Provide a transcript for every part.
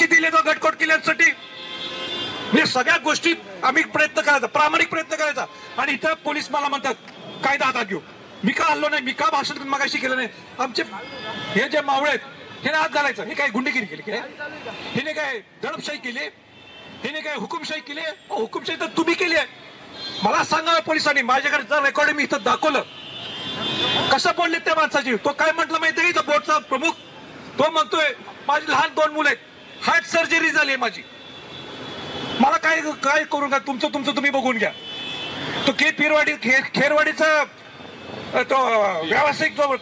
पैसे दिले तो गटकोट केल्यासाठी मी सगळ्या गोष्टी आम्ही प्रयत्न करायचा, प्रामाणिक प्रयत्न करायचा. आणि इथं पोलीस मला म्हणतात कायदा हातात घेऊ. मी का हल्लो नाही, मी का भाषण मगाशी केलं नाही. आमचे हे जे मावळे आहेत हे हात घालायचं. हे काय गुंडगिरी केली की हिने काय दडपशाही केली, हिने काय हुकुमशाही केली. हुकुमशाही तर तुम्ही केली आहे. मला सांगा पोलिसांनी, माझ्याकडे जर रेकॉर्ड मी इथं दाखवलं कसं बोलले त्या माणसाची. तो काय म्हटलं माहिती आहे का, बोर्डचा प्रमुख तो म्हणतोय माझी लहान 2 मुलं आहेत, हार्ट सर्जरी झाली आहे माझी, मला काय काय करू का, तुमचं तुम्ही बघून घ्या. तो खेरवाडीचा तो व्यावसायिक जो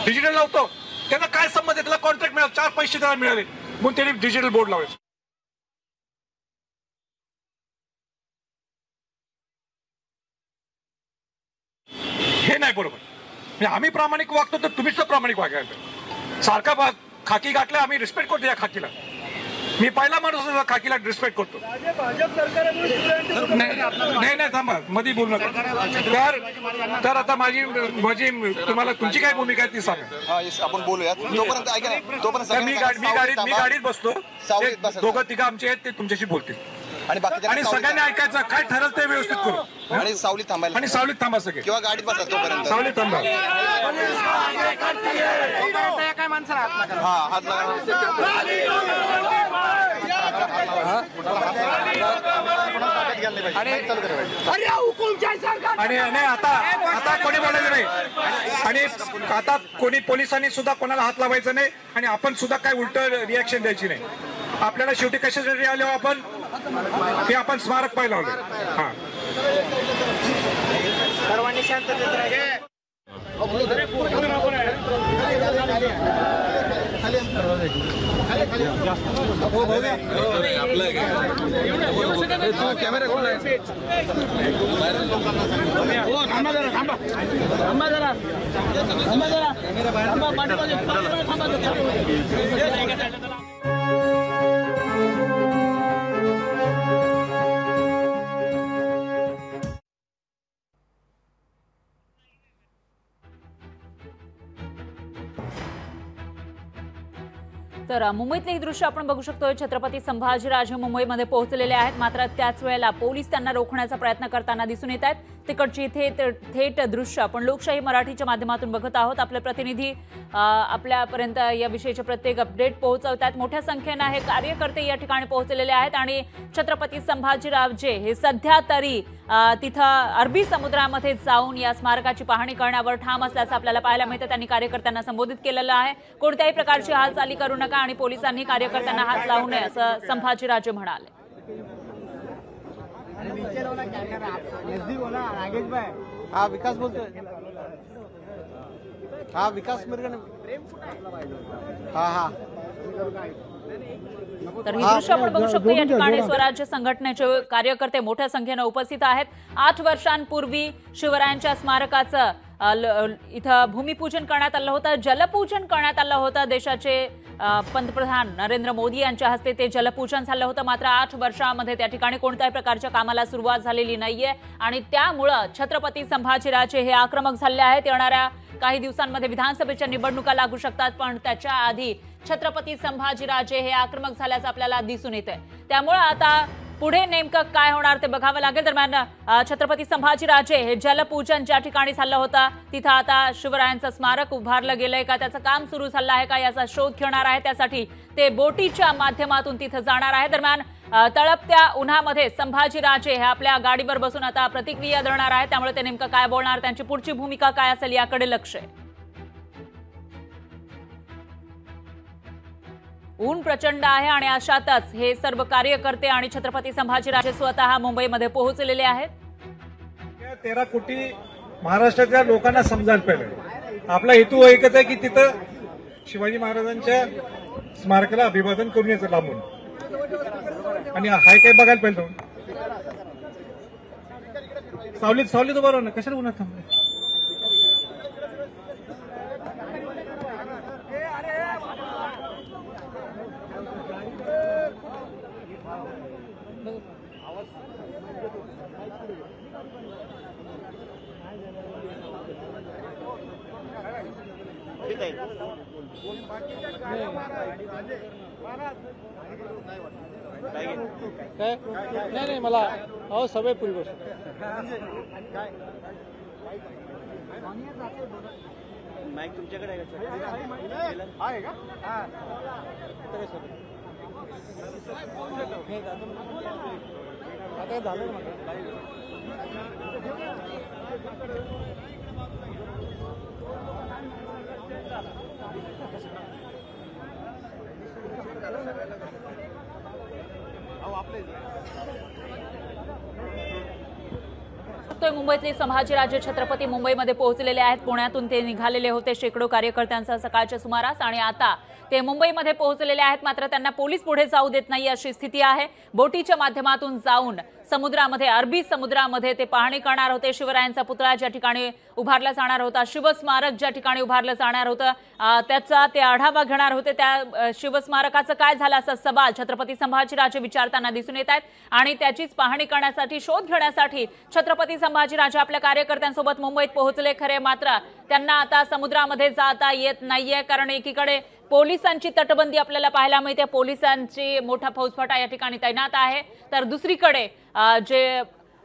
डिजिटल लावतो त्याचा काय संबंध आहे. त्याला कॉन्ट्रॅक्ट मिळाला, 4 पैसे त्याला मिळाले म्हणून त्यांनी डिजिटल बोर्ड लावायचं. हे नाही बरोबर. आम्ही प्रामाणिक वागतो तर तुम्हीच तर प्रामाणिक वागायला. सारखा खाकी घातला, आम्ही रिस्पेक्ट करतो या खाकीला. मी पहिला माणूस खाकीला रिस्पेक्ट करतो. नाही थांबा, मध्ये बोलू नका. तर आता माझी तुम्हाला तुमची काय भूमिका आहे ती सांगा. आपण बोलूया. मी गाडीत बसतो, दोघं तिघं आमचे आहेत ते तुमच्याशी बोलतील आणि सगळ्यांनी ऐकायचं, काय ठरल ते व्यवस्थित करू. आणि सावलीत थांबायला, आणि सावलीत थांबा सगळे किंवा गाडीत बसा तोपर्यंत. सावलीत थांबा. हा हात आणि आता कोणी बोलायचं नाही. आणि आता कोणी पोलिसांनी सुद्धा कोणाला हात लावायचा नाही आणि आपण सुद्धा काय उलट रिॲक्शन द्यायची नाही. आपल्याला शेवटी कशासाठी आलो आपण स्मारक पाहिलं होतं. हा सर्वांनी शांततेत राहा. तर मुंबईतले ही दृश्य आपण बघू शकतो. छत्रपती संभाजीराजे मुंबईमध्ये पोहोचलेले आहेत, मात्र त्याच वेळेला पोलीस त्यांना रोखण्याचा प्रयत्न करताना दिसून येत आहेत. तिकडची थेट दृश्य आपण लोकशाही मराठीच्या माध्यमातून बघत आहोत. आपले प्रतिनिधी आपल्यापर्यंत या विषयीचे प्रत्येक अपडेट पोहोचवतात. मोठ्या संख्येने हे कार्यकर्ते या ठिकाणी पोहोचलेले आहेत आणि छत्रपती संभाजीराजे हे सध्या तरी तिथं अरबी समुद्रामध्ये जाऊन या स्मारकाची पाहणी करण्यावर ठाम असल्याचं आपल्याला पाहायला मिळतं. त्यांनी कार्यकर्त्यांना संबोधित केलेलं आहे. कोणत्याही प्रकारची हालचाली करू नका आणि पोलिसांनी कार्यकर्त्यांना हात लावू नये असं संभाजीराजे म्हणाले. हा विकास बोलतोय. हा विकास मिरगण. हा तर ही दृश्य आपण बघू शकतो. या ठिकाणी स्वराज्य संघटनेचे कार्यकर्ते मोठ्या संख्येने उपस्थित आहेत. 8 वर्षांपूर्वी शिवरायांच्या स्मारकाचं इथं भूमिपूजन करण्यात आलं होतं, जलपूजन करण्यात आलं होतं. देशाचे पंतप्रधान नरेंद्र मोदी यांच्या हस्ते ते जलपूजन झालं होतं. मात्र 8 वर्षांमध्ये त्या ठिकाणी कोणत्याही प्रकारच्या कामाला सुरुवात झालेली नाहीये आणि त्यामुळं छत्रपती संभाजीराजे हे आक्रमक झाले आहेत. येणाऱ्या काही दिवसांमध्ये विधानसभेच्या निवडणुका लागू शकतात, पण त्याच्या आधी छत्रपती संभाजीराजे हे आक्रमक झाल्याचं आपल्याला दिसून येतंय. त्यामुळे आता पुढे नेमकं काय होणार ते बघावं लागेल. दरम्यान छत्रपती संभाजीराजे हे जलपूजन ज्या ठिकाणी झालं होतं तिथं आता शिवरायांचं स्मारक उभारलं गेलंय का, त्याचं काम सुरू झालं आहे का याचा शोध घेणार आहे. त्यासाठी ते बोटीच्या माध्यमातून तिथं जाणार आहे. दरम्यान तळपत्या उन्हामध्ये संभाजीराजे हे आपल्या गाडीवर बसून आता प्रतिक्रिया देणार आहेत. त्यामुळे ते नेमकं काय बोलणार, त्यांची पुढची भूमिका काय असेल याकडे लक्ष आहे. ऊन प्रचंड आहे आणि अशातच हे सर्व कार्यकर्ते आणि छत्रपती संभाजीराजे स्वतः मुंबईमध्ये पोहोचलेले आहेत. 13 कोटी महाराष्ट्रातल्या लोकांना समजायला पाहिजे. आपला हेतू एकच आहे की तिथं शिवाजी महाराजांच्या स्मारकाला अभिवादन करून यायचं लांबून. आणि हाय काय बघायला पाहिजे. सावलीत उभा राहा ना, कशाला उन्हात थांबले. काय नाही मला अहो सवय पुरी गोष्ट माईक तुमच्याकडे आहे का? आता झालं मुंबईतले संभाजीराजे छत्रपती मुंबईमध्ये पोहोचलेले आहेत. पुण्यातून ते निघालेले होते शेकडो कार्यकर्त्यांसह सकाळच्या सुमारास आणि आता ते मुंबईमध्ये पोहोचलेले आहेत. मात्र त्यांना पोलीस पुढे जाऊ देत नाही अशी स्थिती आहे. बोटीच्या माध्यमातून जाऊन समुद्रामध्ये अरबी समुद्रामध्ये ते पाहणी करणार होते. शिवरायांचा पुतळा ज्या ठिकाणी उभारला जाणार होता, शिवस्मारक ज्या ठिकाणी उभारलं जाणार होतं त्याचा ते आढावा घेणार होते. त्या शिवस्मारकाचं काय झालं असा सवाल छत्रपती संभाजीराजे विचारताना दिसून येत आहेत आणि त्याचीच पाहणी करण्यासाठी शोध घेण्यासाठी छत्रपती संभाजीराजे आपल्या कार्यकर्त्यांसोबत मुंबईत पोहोचले. खरे मात्र त्यांना आता समुद्रामध्ये जाता येत नाहीये कारण एकीकडे पोलिसांची तटबंदी आपल्याला पाहायला मिळते. पोलिसांची मोठा फौजफाटा या ठिकाणी तैनात आहे. तर दुसरीकडे जे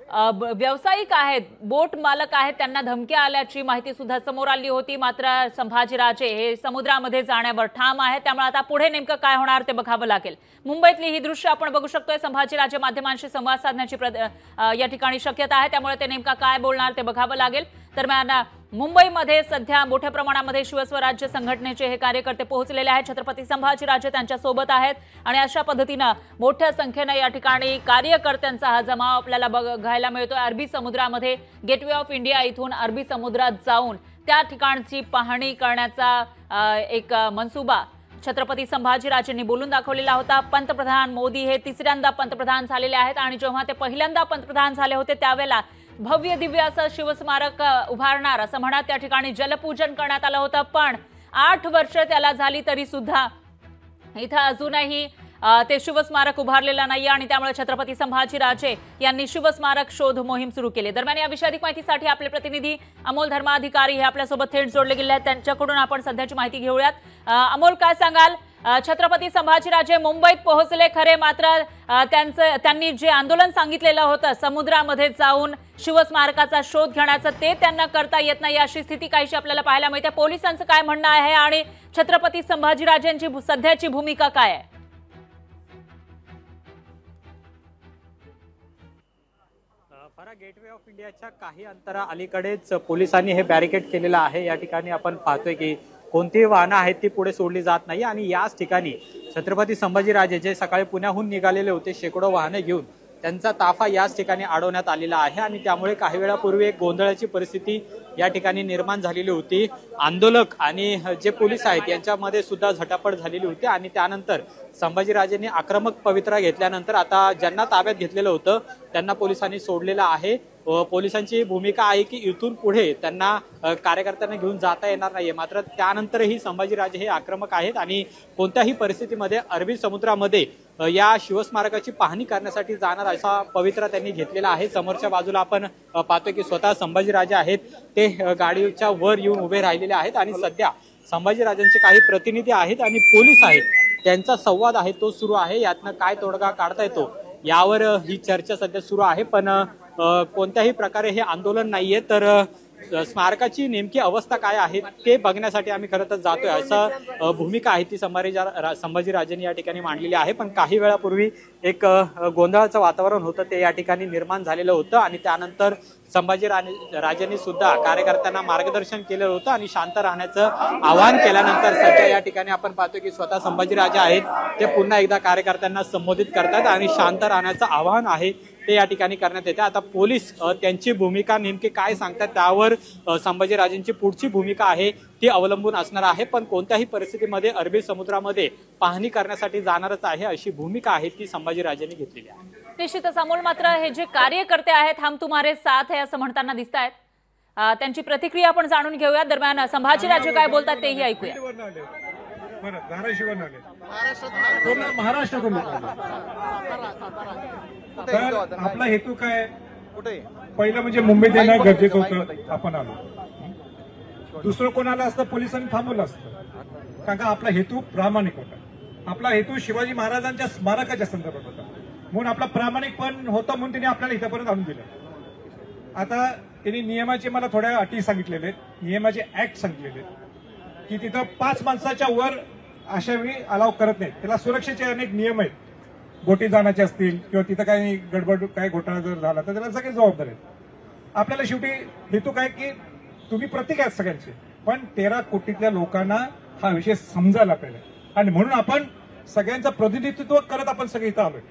व्यावसायिक आहेत, बोट मालक आहेत, त्यांना धमक्या आल्याची माहिती सुद्धा समोर आली होती. मात्र संभाजीराजे हे समुद्रामध्ये जाण्यावर ठाम आहेत. त्यामुळे आता पुढे नेमकं काय होणार ते बघावं लागेल. मुंबईतली ही दृश्य आपण बघू शकतोय. संभाजीराजे माध्यमांशी संवाद साधण्याची या ठिकाणी शक्यता आहे. त्यामुळे ते नेमका काय बोलणार ते बघावं लागेल. दरम्यान मुंबईमध्ये सध्या मोठ्या प्रमाणामध्ये शिवस्वराज्य संघटनेचे हे कार्यकर्ते पोहोचलेले आहेत. छत्रपती संभाजीराजे त्यांच्या सोबत आहेत आणि अशा पद्धतीनं मोठ्या संख्येनं या ठिकाणी कार्यकर्त्यांचा हा जमाव आपल्याला बघायला मिळतोय. अरबी समुद्रामध्ये गेटवे ऑफ इंडिया इथून अरबी समुद्रात जाऊन त्या ठिकाणची पाहणी करण्याचा एक मनसुबा छत्रपती संभाजीराजेंनी बोलून दाखवलेला होता. पंतप्रधान मोदी हे तिसऱ्यांदा पंतप्रधान झालेले आहेत आणि जेव्हा ते पहिल्यांदा पंतप्रधान झाले होते त्यावेळेला भव्य दिव्य असं शिवस्मारक उभारणार असं म्हणत त्या ठिकाणी जलपूजन करण्यात आलं होतं. पण 8 वर्ष त्याला झाली तरी सुद्धा इथं अजूनही ते शिवस्मारक उभारलेलं नाही आणि त्यामुळे छत्रपती संभाजीराजे यांनी शिवस्मारक शोध मोहीम सुरू केली. दरम्यान या विषयी अधिक माहितीसाठी आपले प्रतिनिधी अमोल धर्माधिकारी हे आपल्यासोबत थेट जोडले गेले आहेत. त्यांच्याकडून आपण सध्याची माहिती घेऊयात. अमोल, काय सांगाल? छत्रपती संभाजीराजे मुंबईत पोहोचले खरे मात्र त्यांनी जे आंदोलन सांगितलेलं होतं समुद्रामध्ये जाऊन शिवस्मारकाचा शोध घेण्याचं ते त्यांना करता येत नाही अशी स्थिती काहीशी आपल्याला पाहायला मिळते. पोलिसांचं काय म्हणणं आहे आणि छत्रपती संभाजीराजेंची सध्याची भूमिका काय आहे? गेटवे ऑफ इंडियाच्या काही अंतरा अलीकडेच पोलिसांनी हे बॅरिकेड केलेलं आहे. या ठिकाणी आपण पाहतोय की कोणतीही वाहनं आहेत ती पुढे सोडली जात नाही आणि याच ठिकाणी छत्रपती संभाजीराजे जे सकाळी पुण्याहून निघालेले होते शेकडो वाहने घेऊन त्यांचा ताफा याच ठिकाणी अडवण्यात आलेला आहे आणि त्यामुळे काही वेळापूर्वी एक गोंधळाची परिस्थिती या ठिकाणी निर्माण झालेली होती. आंदोलक आणि जे पोलीस आहेत यांच्यामध्ये सुद्धा झटापट झालेली होती आणि त्यानंतर संभाजीराजेंनी आक्रमक पवित्रा घेतल्यानंतर आता ज्यांना ताब्यात घेतलेलं होतं त्यांना पोलिसांनी सोडलेलं आहे. पोलिसांची भूमिका आहे की इथून पुढे त्यांना कार्यकर्त्यांना घेऊन जाता येणार नाहीये. मात्र त्यानंतरही संभाजीराजे हे आक्रमक आहेत आणि कोणत्याही परिस्थितीमध्ये अरबी समुद्रामध्ये या शिवस्मारकाची पाहणी करण्यासाठी जाणार असा पवित्रा त्यांनी घेतलेला आहे. समोरच्या बाजूला आपण पाहतोय की स्वतः संभाजीराजे आहेत ते गाडीच्या वर येऊन उभे राहिलेले आहेत आणि सध्या संभाजीराजांचे काही प्रतिनिधी आहेत आणि पोलीस आहेत त्यांचा संवाद आहे तो सुरू आहे. यातनं काय तोडगा काढता येतो यावर ही चर्चा सध्या सुरू आहे. पण कोणत्याही प्रकारे हे आंदोलन नाहीये तर स्मारकाची नेमकी अवस्था काय आहे ते बघण्यासाठी आम्ही खरं तर जातोय असं भूमिका आहे ती संभाजीराजेंनी या ठिकाणी मांडलेली आहे. पण काही वेळापूर्वी एक गोंधळाचं वातावरण होतं ते या ठिकाणी निर्माण झालेलं होतं आणि त्यानंतर संभाजीराजेंनी सुद्धा कार्यकर्त्यांना मार्गदर्शन केलं होतं आणि शांत राहण्याचं आवाहन केल्यानंतर सध्या या ठिकाणी आपण पाहतो की स्वतः संभाजीराजे आहेत ते पुन्हा एकदा कार्यकर्त्यांना संबोधित करतात आणि शांत राहण्याचं आवाहन आहे ते या ठिकाणी करण्यात येते. आता पोलीस त्यांची भूमिका नेमकी काय सांगतात त्यावर संभाजीराजेंची पुढची भूमिका आहे ती अवलंबून असणार आहे. पण कोणत्याही परिस्थितीमध्ये अरबी समुद्रामध्ये पाहणी करण्यासाठी जाणारच आहे अशी भूमिका आहे ती संभाजीराजेंनी घेतलेली आहे. निश्चितच अमोल, मात्र हे जे कार्यकर्ते आहेत हम तुम्हारे साथ है असं म्हणताना दिसत आहेत. त्यांची प्रतिक्रिया आपण जाणून घेऊया. दरम्यान संभाजीराजे काय बोलतात तेही ऐकूया. महाराष्ट्रातून आपला हेतू काय? पहिलं म्हणजे मुंबईत येणं गरजेचं होतं, आपण आलो. दुसरं कोणाला असतं पोलिसांनी थांबवलं असतं कारण का आपला हेतू प्रामाणिक होता. आपला हेतू शिवाजी महाराजांच्या स्मारकाच्या संदर्भात होता, म्हणून आपला प्रामाणिकपण होतं म्हणून त्यांनी आपल्याला इथपर्यंत आणून दिलं. आता त्यांनी नियमाचे मला थोड्या अटी सांगितलेले आहेत, नियमाचे ऍक्ट सांगितलेले आहेत की तिथं 5 माणसाच्या वर अशा वेळी अलाव करत नाहीत. त्याला सुरक्षेचे अनेक नियम आहेत, बोटी जाण्याचे असतील किंवा तिथं काही गडबड काही घोटाळा जर झाला तर त्याला सगळे जबाबदार आहेत. आपल्याला शेवटी हेतू काय की तुम्ही प्रतीक आहेत सगळ्यांचे, पण 13 कोटीतल्या लोकांना हा विषय समजायला पाहिजे आणि म्हणून आपण सगळ्यांचं प्रतिनिधित्व करत आपण सगळे इथं आलोय.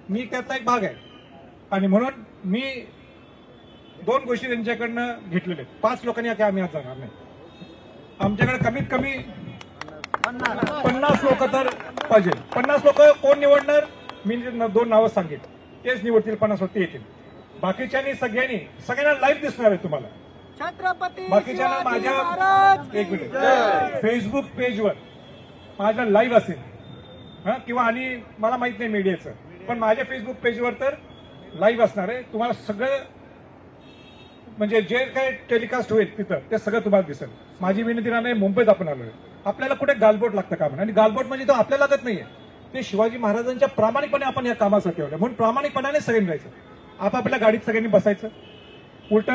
मी त्याचा एक भाग आहे आणि म्हणून मी 2 गोष्टी त्यांच्याकडनं घेतलेल्या आहेत. 5 लोकांनी काय आम्ही आज जाणार नाही. आमच्याकडे कमीत कमी 50 लोक तर पाहिजे. 50 लोक कोण निवडणार? मी 2 नावं सांगेन, तेच निवडतील. 50 लोक येतील. बाकीच्यांनी सगळ्यांना लाईव्ह दिसणार आहे तुम्हाला. बाकीच्यांना माझ्या एक मिनिट फेसबुक पेजवर माझ्या लाईव्ह असेल किंवा आणि मला माहित नाही मीडियाचं, पण माझ्या फेसबुक पेजवर तर लाईव्ह असणार आहे. तुम्हाला सगळं म्हणजे जे काही टेलिकास्ट होईल तिथं ते सगळं तुम्हाला दिसेल. माझी विनंती नाही, मुंबईत आपण आलोय, आपल्याला कुठे गालबोट लागतं का? आणि गालबोट म्हणजे तो आपल्याला लागत नाहीये, ते शिवाजी महाराजांच्या प्रामाणिकपणे आपण या कामासाठी ठेवलं. म्हणून प्रामाणिकपणाने सगळ्यांनी जायचं, आपापल्या गाडीत सगळ्यांनी बसायचं. उलट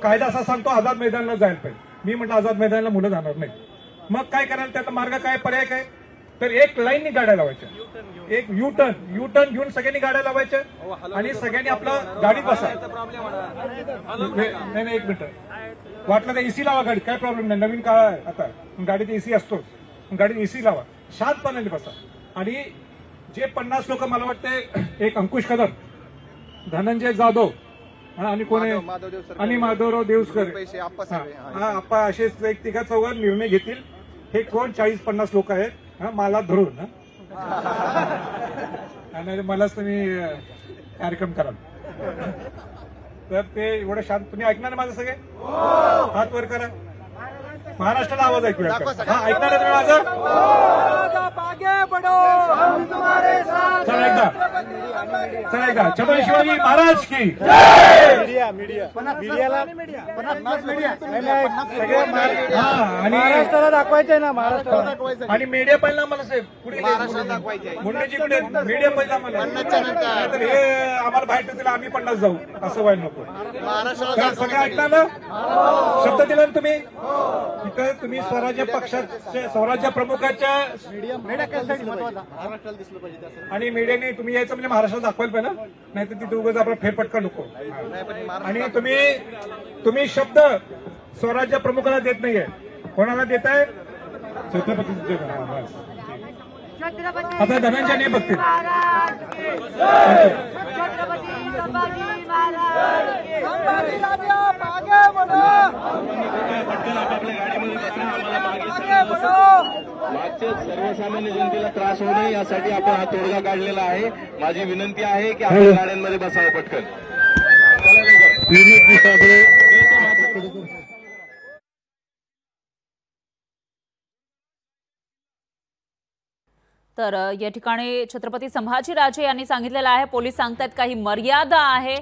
कायदा असा सांगतो आझाद मैदानाला जायला पाहिजे. मी म्हटलं आझाद मैदानाला मुलं जाणार नाही. मग काय करायला? त्याचा मार्ग काय, पर्याय काय? तर एक लाईननी गाड्या लावायच्या, एक यू टर्न घेऊन सगळ्यांनी गाड्या लावायच्या आणि सगळ्यांनी आपलं गाडीत बसा. नाही एक मिनिट, वाटलं तर एसी लावा गाडीत, काय प्रॉब्लेम नाही. नवीन काळ आहे आता, गाडीत एसी असतोच, गाडीत एसी लावा, शांतपणाने बसा. आणि जे 50 लोक मला वाटते, एक अंकुश कदम, धनंजय जाधव आणि कोण आहे आणि माधवराव देवसकर, आप्पा असेच एक 3-4 निर्णय घेतील. हे कोण 40-50 लोक आहेत मला धरून, आणि मलाच तुम्ही कार्यक्रम कराल. तर ते एवढं शांत तुम्ही ऐकणार माझं सगळे? हात वर करा, महाराष्ट्राला आवाज ऐकूया. हा ऐकणार आहे माझं? चला एकदा छत्रपती शिवाजी महाराज की महाराष्ट्राला दाखवायचंय ना, महाराष्ट्राला. आणि मीडिया पहिला मला साहेब पुढे मुंडेजी कुठे मीडिया पहिला मला, तर हे आम्हाला बाहेर ठेवतील, आम्ही 50 जाऊ असं व्हायला नको. सगळं ऐकणार ना? शब्द दिला ना तुम्ही? तिथं तुम्ही स्वराज्य पक्षाच्या स्वराज्य प्रमुखाच्या आणि मीडियाने तुम्ही यायचं म्हणजे महाराष्ट्रात दाखवायला पाहिजे, नाही तर तिथे उगाच आपला फेरफटका नको. आणि तुम्ही शब्द स्वराज्य प्रमुखाला देत नाहीये, कोणाला देताय? छत्रपती. आता धनंजय नाही बघतील. मागच्या सर्वसामान्य जनतेला त्रास होऊ नये यासाठी आपण हा तोडगा काढलेला आहे. माझी विनंती आहे की आपण गाड्यांमध्ये बसावं पटकन. तर या ठिकाणी छत्रपती संभाजीराजे यांनी सांगितलेलं आहे, पोलीस सांगतात काही मर्यादा आहे.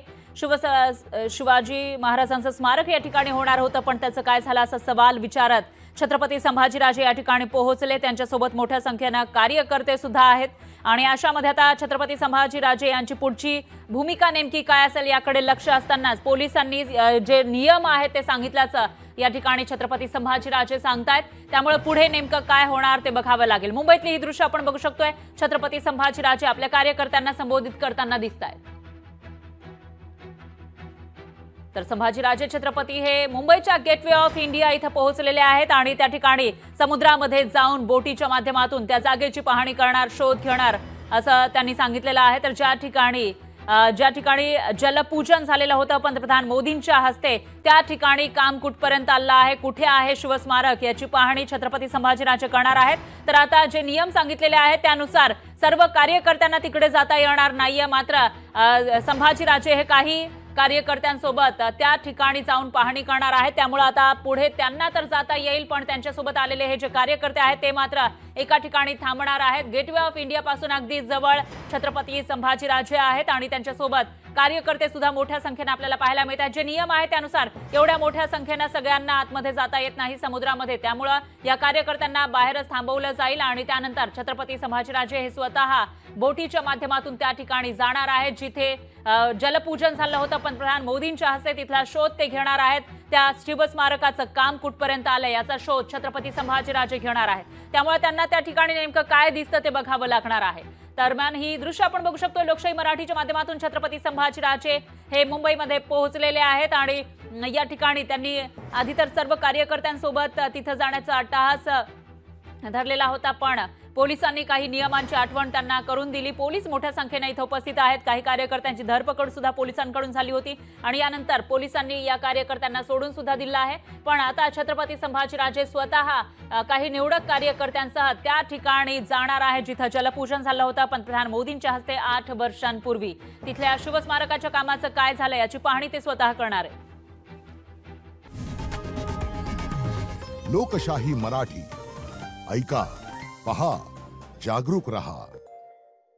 शिवाजी महाराजांचं स्मारक या ठिकाणी होणार होतं, पण त्याचं काय झालं असा सवाल विचारत छत्रपती संभाजीराजे या ठिकाणी पोहोचले. त्यांच्यासोबत मोठ्या संख्येनं कार्यकर्ते सुद्धा आहेत आणि अशामध्ये आता छत्रपती संभाजीराजे यांची पुढची भूमिका नेमकी काय असेल याकडे लक्ष असतानाच पोलिसांनी जे नियम आहेत ते सांगितल्याचं या ठिकाणी छत्रपती संभाजीराजे सांगतायत. त्यामुळे पुढे नेमकं काय होणार ते बघावं लागेल. मुंबईतली ही दृश्य आपण बघू शकतोय. छत्रपती संभाजीराजे आपल्या कार्यकर्त्यांना संबोधित करताना दिसतायत. तर संभाजीराजे छत्रपती हे मुंबईच्या गेटवे ऑफ इंडिया इथं पोहोचलेले आहेत आणि त्या ठिकाणी समुद्रामध्ये जाऊन बोटीच्या माध्यमातून त्या जागेची पाहणी करणार, शोध घेणार असं त्यांनी सांगितलेलं आहे. तर ज्या ठिकाणी जलपूजन झालेलं होतं पंतप्रधान मोदींच्या हस्ते, त्या ठिकाणी काम कुठपर्यंत आलं आहे, कुठे आहे शिवस्मारक याची पाहणी छत्रपती संभाजीराजे करणार आहेत. तर आता जे नियम सांगितलेले आहेत त्यानुसार सर्व कार्यकर्त्यांना तिकडे जाता येणार नाहीये. मात्र संभाजीराजे हे काही कार्यकर्त्यांसोबत त्या ठिकाणी जाऊन पाहणी करणार आहेत. त्यामुळे आता पुढे त्यांना तर जाता येईल, पण त्यांच्यासोबत आलेले हे जे कार्यकर्ते आहेत ते मात्र एका ठिकाणी थांबणार आहेत। गेटवे ऑफ इंडिया पासून अगदी जवळ छत्रपती संभाजीराजे आहेत आणि त्यांच्यासोबत कार्यकर्ते सुद्धा मोठ्या संख्येने आपल्याला पाहायला मिळतात। जे नियम आहे त्यानुसार एवढ्या मोठ्या संख्येने सगळ्यांना आतमध्ये जाता येत नाही समुद्रामध्ये, त्यामुळे या कार्यकर्त्यांना बाहेरच थांबवलं जाईल आणि त्यानंतर छत्रपती संभाजीराजे हे स्वतः बोटीच्या माध्यमातून त्या ठिकाणी जाणार आहेत जिथे जलपूजन झालं होतं पंतप्रधान मोदींच्या हस्ते। तिथला शोध ते घेणार आहेत। त्या शिवस्मारकाचं काम कुठपर्यंत आलंय याचा शोध छत्रपती संभाजीराजे घेणार आहेत, त्यामुळे त्यांना त्या ठिकाणी नेमकं काय दिसतं ते बघावं लागणार आहे। दरम्यान ही दृश्य आपण बघू शकतो, लोकशाही मराठीच्या माध्यमातून छत्रपती संभाजीराजे हे मुंबईमध्ये पोहोचलेले आहेत आणि या ठिकाणी त्यांनी आधी तर सर्व कार्यकर्त्यांसोबत तिथं जाण्याचा अट्टहास धरलेला होता, पण पोलिसांनी काही नियमांची आठवण त्यांना करून दिली। पोलीस मोठ्या संख्येने इथं उपस्थित आहेत। काही कार्यकर्त्यांची धरपकड सुद्धा पोलिसांकडून झाली होती आणि यानंतर पोलिसांनी या कार्यकर्त्यांना सोडून सुद्धा दिलं आहे। पण आता छत्रपती संभाजीराजे स्वतः काही निवडक कार्यकर्त्यांसह त्या ठिकाणी जाणार आहे जिथं जलपूजन झालं होतं पंतप्रधान मोदींच्या हस्ते 8 वर्षांपूर्वी। तिथल्या शिवस्मारकाच्या कामाचं काय झालं याची पाहणी ते स्वतः करणार आहे। लोकशाही मराठी ऐका, पहा, जागरूक रहा।